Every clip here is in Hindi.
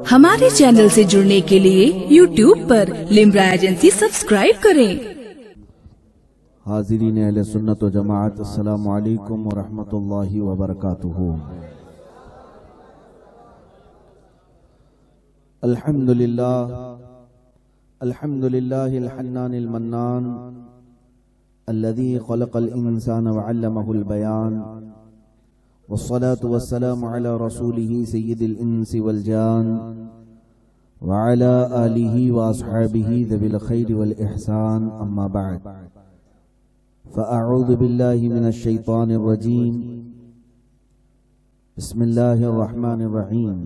हमारे चैनल से जुड़ने के लिए YouTube पर लिम्रा एजेंसी सब्सक्राइब करें। हाज़िरीन अहले सुन्नत व जमाअत, अस्सलामु अलैकुम व रहमतुल्लाहि व बरकातुहू। अल्हम्दुलिल्लाहिल हन्नानिल मन्नान अल्लज़ी खलक़ल इंसान व अल्लमहुल बयान वस्सलातु वस्सलामु अला रसूलिही सय्यिदिल इंसी वल जान व अला आलिही व अस्हाबिही ज़िल खैरि वल इहसान, अम्मा बअद। फ़अऊज़ु बिल्लाहि मिनश शैतानिर रजीम। बिस्मिल्लाहिर रहमानिर रहीम।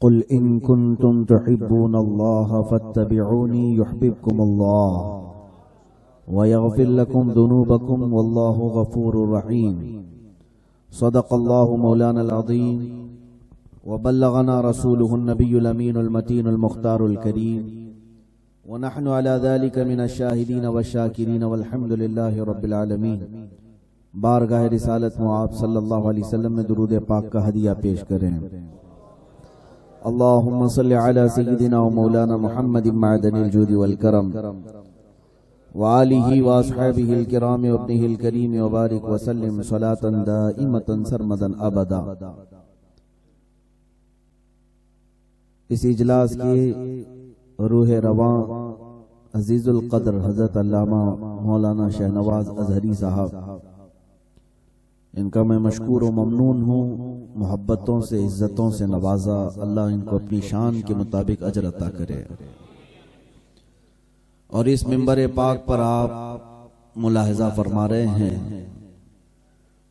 क़ुल इन कुन्तुम तुहिब्बूनल्लाह फत्तबिऊनी युहब्बिबकुमुल्लाह व यग़फिर लकुम ज़ुनूबकुम वल्लाहु गफ़ूरुर रहीम। सदक़ल्लाहु मौलानल अज़ीम व बल्लगना रसूलुहुन नबियुल अमीनुल मतीनुल मुख्तारुल करीम व नहनु अला ज़ालिका मिनश शाहिदीन व शाकिरीन वल्हम्दुलिल्लाहि रब्बिल आलमीन। बारगाह रिसालत में आप सल्लल्लाहु अलैहि वसल्लम में दुरूद पाक का हदिया पेश करें। अल्लाहुम्मा सल्लि अला सय्यिदिना व मौलाना मुहम्मदिन मअदनिल जूदि वल करम व आलिही व अस्हाबिहिल किराम व इब्निहिल करीम व बारिक व सल्लिम सलातन दाइमतन सरमदन अबदा। इस इजलास के रूह रवां अजीजुल कद्र हजरत अल्लामा मौलाना शहनवाज अजहरी साहब, इनका मैं मशकूर व ममनून हूँ। मोहब्बतों से इज्जतों से नवाजा, अल्लाह इनको अपनी शान के मुताबिक अजर अता करे। और इस मिंबर पाक पर आप मुलाहिजा फरमा रहे हैं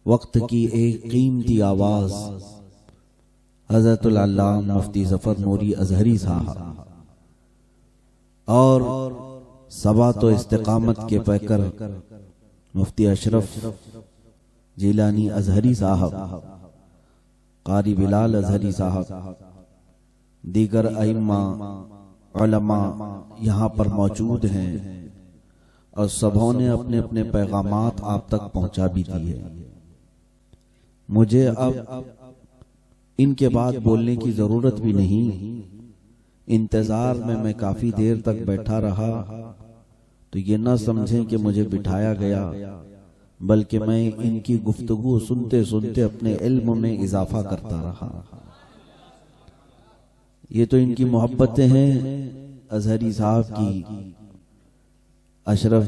वक्त की एक कीमती आवाज हजरतुल अल्लामा मुफ्ती ज़फ़र नूरी अजहरी साहब और सबात व इस्तिकामत के पैकर मुफ्ती अशरफ जिलानी अजहरी साहब, कारी बिलाल अजहरी साहब, दीगर अइम्मा उलमा यहाँ पर मौजूद हैं और सबों ने अपने अपने पैगामात आप तक पहुंचा भी दिए। मुझे अब इनके बाद बोलने की जरूरत भी नहीं। इंतजार में मैं काफी देर तक बैठा रहा, तो ये न समझें कि मुझे बिठाया गया, बल्कि मैं इनकी गुफ्तगू सुनते सुनते अपने इल्म में इजाफा करता रहा। ये तो इनकी मोहब्बतें हैं अजहरी साहब की, अशरफ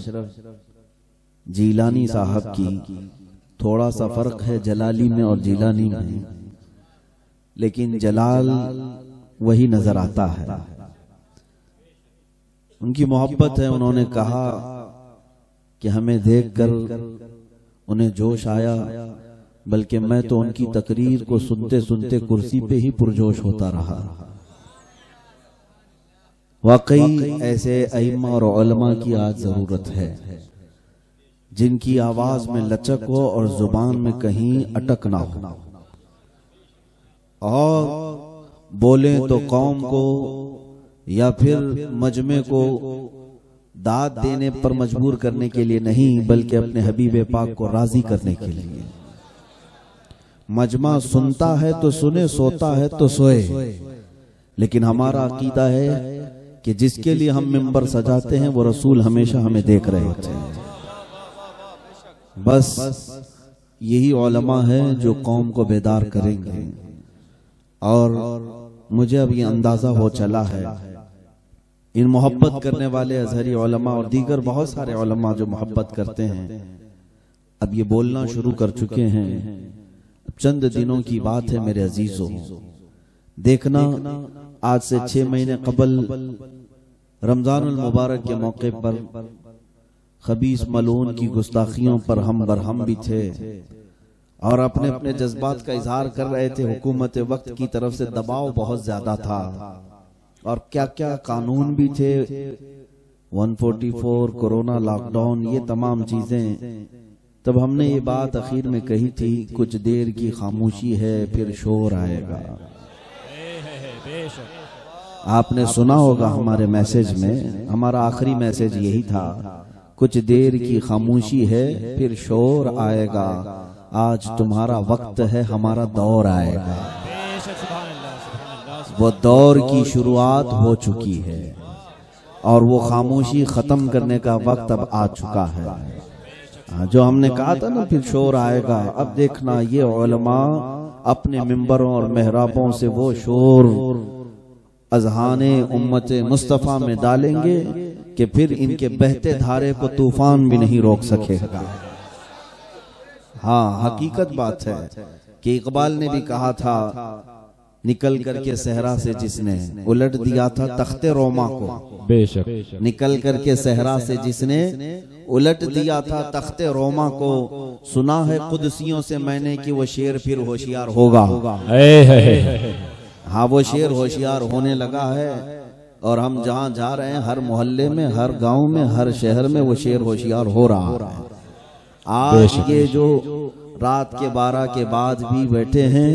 जिलानी साहब की। थोड़ा सा फर्क है जलाली में और जिलानी में, लेकिन जलाल वही नजर आता है। उनकी मोहब्बत है। उन्होंने कहा कि हमें देखकर उन्हें जोश आया, बल्कि मैं तो उनकी तकरीर को सुनते सुनते कुर्सी पे ही पुरजोश होता रहा। वाकई ऐसे अइम्मा और उलमा की आज जरूरत है जिनकी आवाज में लचक हो और जुबान में कहीं अटक ना हो, और बोले तो कौम को या फिर मजमे को दाद देने पर मजबूर करने के लिए नहीं, बल्कि अपने हबीब पाक को राजी करने के लिए। मजमा सुनता है तो सुने, सोता है तो सोए, लेकिन हमारा अकीदा है कि जिसके लिए हम मिंबर सजाते हैं वो रसूल हमेशा हमें देख रहे होते हैं। बस यही उलमा है जो कौम को बेदार करेंगे। और मुझे अब ये अंदाजा हो चला है, इन मोहब्बत करने वाले अजहरी उलमा और दीगर बहुत सारे उलमा जो मोहब्बत करते हैं, अब ये बोलना शुरू कर चुके हैं। चंद दिनों की बात है मेरे अजीजों, देखना आज से 6 महीने कबल रमजानुल मुबारक के मौके पर खबीस मलून की गुस्ताखियों पर हम बरहम भी थे और अपने अपने जज्बात का इजहार कर रहे थे। हुकूमत वक्त की तरफ से दबाव बहुत ज्यादा था और क्या क्या कानून भी थे, 144, कोरोना, लॉकडाउन, ये तमाम चीजें। तब हमने ये बात आखिर में कही थी, कुछ देर की खामोशी है फिर शोर आएगा। आपने सुना होगा हमारे मैसेज में, हमारा आखिरी मैसेज यही था, कुछ देर की खामोशी है फिर शोर आएगा। आज तुम्हारा वक्त है, हमारा दौर आएगा। वो दौर की शुरुआत हो चुकी है और वो खामोशी खत्म करने का वक्त अब आ चुका है। जो हमने कहा था ना फिर शोर आएगा, अब देखना ये उलमा अपने मिंबरों और मेहराबों से वो शोर अज़हाने उम्मत मुस्तफ़ा में डालेंगे कि फिर इनके बहते धारे को तूफान भी नहीं रोक सकेगा। हाँ, हकीकत बात है कि इकबाल ने भी कहा था, निकल करके सहरा से जिसने उलट दिया था तख्ते रोमा को, बेशक निकल करके सहरा से जिसने उलट दिया था तख्ते रोमा को, सुना है कुदसियों से मैंने कि वो शेर फिर होशियार होगा। हाँ, वो शेर होशियार होने लगा है और हम जहाँ जा रहे हैं हर मोहल्ले में, हर गांव में, हर शहर में वो शेर होशियार हो रहा है। आज ये जो रात के 12 के बाद भी बैठे हैं,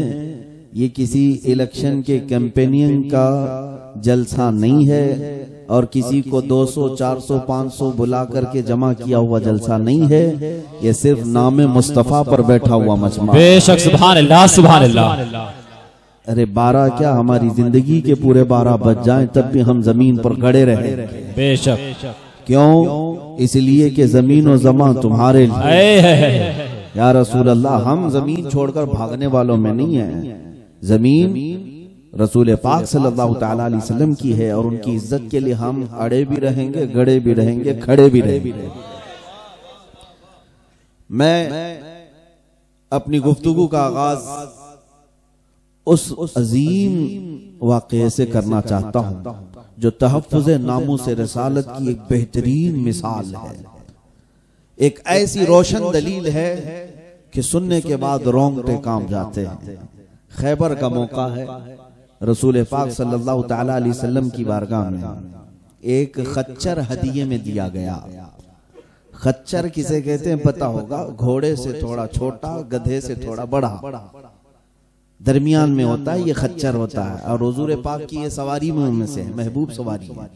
ये किसी इलेक्शन के कैंपेनिंग का जलसा नहीं है और किसी को 200, 400, 500 बुला करके जमा किया हुआ जलसा नहीं है। ये सिर्फ नामे मुस्तफा पर बैठा हुआ मजमा। बेशक, सुभान अल्लाह, सुभान अल्लाह। अरे 12 क्या, हमारी जिंदगी के पूरे 12 बज जाएं तब भी हम जमीन पर गड़े रहे। बेशक, क्यों? इसलिए कि जमीन और जमा तुम्हारे लिए या रसूल अल्लाह। हम जमीन छोड़कर भागने वालों में नहीं है। जमीन रसूल पाक सल्लल्लाहु तआला अलैहि वसल्लम की है और उनकी इज्जत के लिए हम अड़े भी रहेंगे, गड़े भी रहेंगे, खड़े भी रहेंगे। मैं अपनी गुफ्तगू का आगाज उस अजीम वाक़े से करना चाहता हूं जो तहफ़्फ़ुज़ नामूस रिसालत की एक बेहतरीन मिसाल है, एक ऐसी रोशन दलील है कि सुनने के बाद रोंगटे कांप जाते हैं। खैबर का मौका है, रसूल पाक सल्लल्लाहु तआला अलैहि वसल्लम की बारगाह में एक खच्चर हदिये में दिया गया। खच्चर किसे कहते हैं पता होगा, घोड़े से थोड़ा छोटा, गधे से थोड़ा बड़ा, दरमियान में होता है, ये खच्चर होता है। और हुजूर पाक की ये सवारी में उनमें से महबूब सवारी है।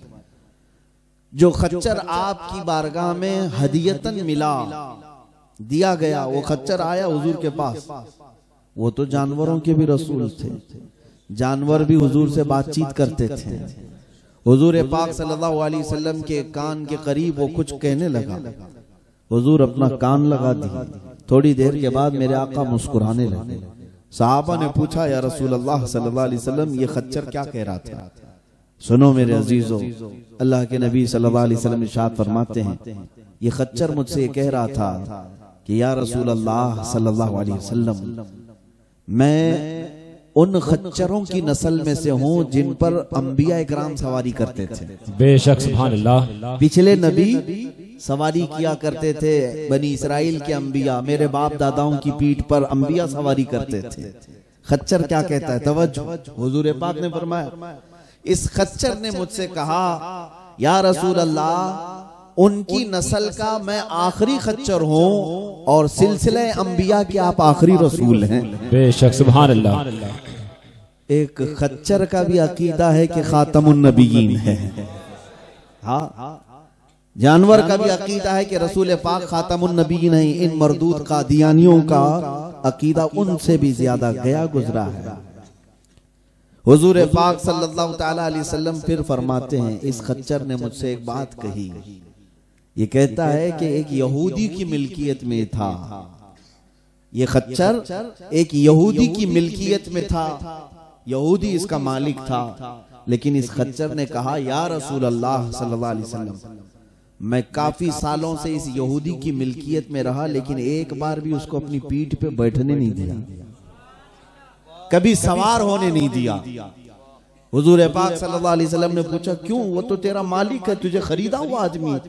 जो खच्चर आपकी बारगाह में हदियतन मिला, दिया गया, वो खच्चर आया हुजूर के पास। वो तो जानवरों के भी रसूल थे, जानवर भी हुजूर से बातचीत करते थे। हुजूर पाक सल्लल्लाहु अलैहि वसल्लम के कान के करीब वो कुछ कहने लगा, हुजूर अपना कान लगा दिया। थोड़ी देर के बाद मेरे आका मुस्कुराने लगे। सहाबा ने पूछा, या रसूल अल्लाह सल्लल्लाहु अलैहि वसल्लम ये खच्चर क्या कह रहा था? सुनो मेरे अजीजों, अल्लाह के नबी सल्लल्लाहु अलैहि वसल्लम इरशाद फरमाते हैं, ये खच्चर मुझसे ये कह रहा था कि या रसूल अल्लाह सल्लल्लाहु अलैहि वसल्लम, मैं उन खच्चरों की नस्ल में से हूँ जिन पर अंबिया इकराम सवारी करते थे। बेशक, सुभान अल्लाह। पिछले नबी सवारी किया करते थे, बनी इसराइल के अंबिया, मेरे बाप दादाओं की पीठ पर अंबिया सवारी करते थे। खच्चर क्या कहता है? तवज्जो। हुजूर पाक ने फरमाया, इस खच्चर ने मुझसे कहा, या रसूल अल्लाह, उनकी नस्ल का मैं आखिरी खच्चर हूँ और सिलसिले अंबिया के आप आखिरी रसूल हैं। बेशक, सुभान अल्लाह। एक खच्चर का भी अकीदा है कि खातमुन नबीयीन है। हाँ, जानवर का भी अकीदा है कि रसूल पाक खातमुन नबीयीन है। इन मरदूद कादियानियों का अकीदा उनसे भी ज्यादा गया गुजरा है। हुजूर पाक सल्लल्लाहु तआला अलैहि वसल्लम फिर फरमाते हैं, इस खच्चर ने मुझसे एक बात कही। ये कहता है कि एक यहूदी की मिल्कियत में था, ये खच्चर एक यहूदी की मिल्कियत में था, यहूदी इसका मालिक था। लेकिन इस खच्चर ने कहा, या रसूल अल्लाह सल्लल्लाहु अलैहि वसल्लम, मैं काफी सालों से इस यहूदी की मिल्कियत में रहा, लेकिन एक बार भी उसको अपनी पीठ पे बैठने नहीं दिया, कभी सवार होने नहीं दिया। हुजूर पाक सल्लल्लाहु अलैहि वसल्लम ने पूछा, क्यों? वो तो तेरा मालिक है, तुझे खरीदा हुआ आदमी,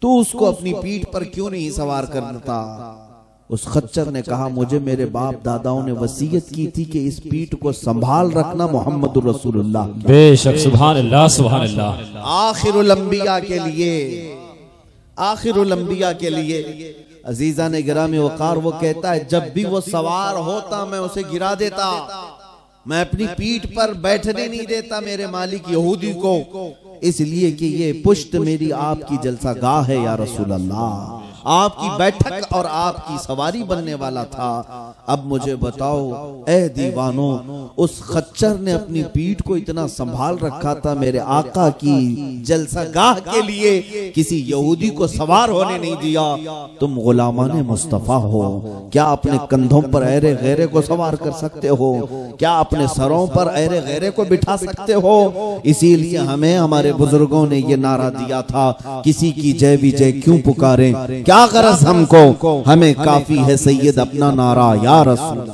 तू उसको अपनी पीठ पर क्यों नहीं सवार करता? उस खच्चर ने कहा, मुझे मेरे बाप दादाओं ने वसीयत की थी कि इस पीठ को संभाल रखना मोहम्मदुर रसूलुल्लाह। बेशक, सुभान अल्लाह, सुभान अल्लाह। आखिरुल अंबिया के लिए, आखिरुल अंबिया के लिए अजीजा ने गिरामी वकार, वो कहता है, जब भी वो सवार होता मैं उसे गिरा देता, मैं अपनी पीठ पर बैठने नहीं देता मेरे मालिक यहूदी को, इसलिए कि ये पुश्त मेरी आपकी जलसा गाह है या रसूल अल्लाह। आपकी बैठक और आपकी सवारी बनने वाला था। अब मुझे बताओ ए दीवानों, उस खच्चर ने अपनी पीठ को इतना संभाल रखा था मेरे आका की जलसागाह के लिए, किसी यहूदी को सवार होने नहीं दिया। तुम गुलामाने मुस्तफा हो, क्या अपने कंधों पर ऐरे गैरे को सवार कर सकते हो? क्या अपने सरों पर ऐरे गैरे को बिठा सकते हो? इसीलिए हमें हमारे बुजुर्गों ने ये नारा दिया था, किसी की जय विजय क्यों पुकारें, क्या गरज हमको, हमें काफी है सैयद अपना नारा या रसूल।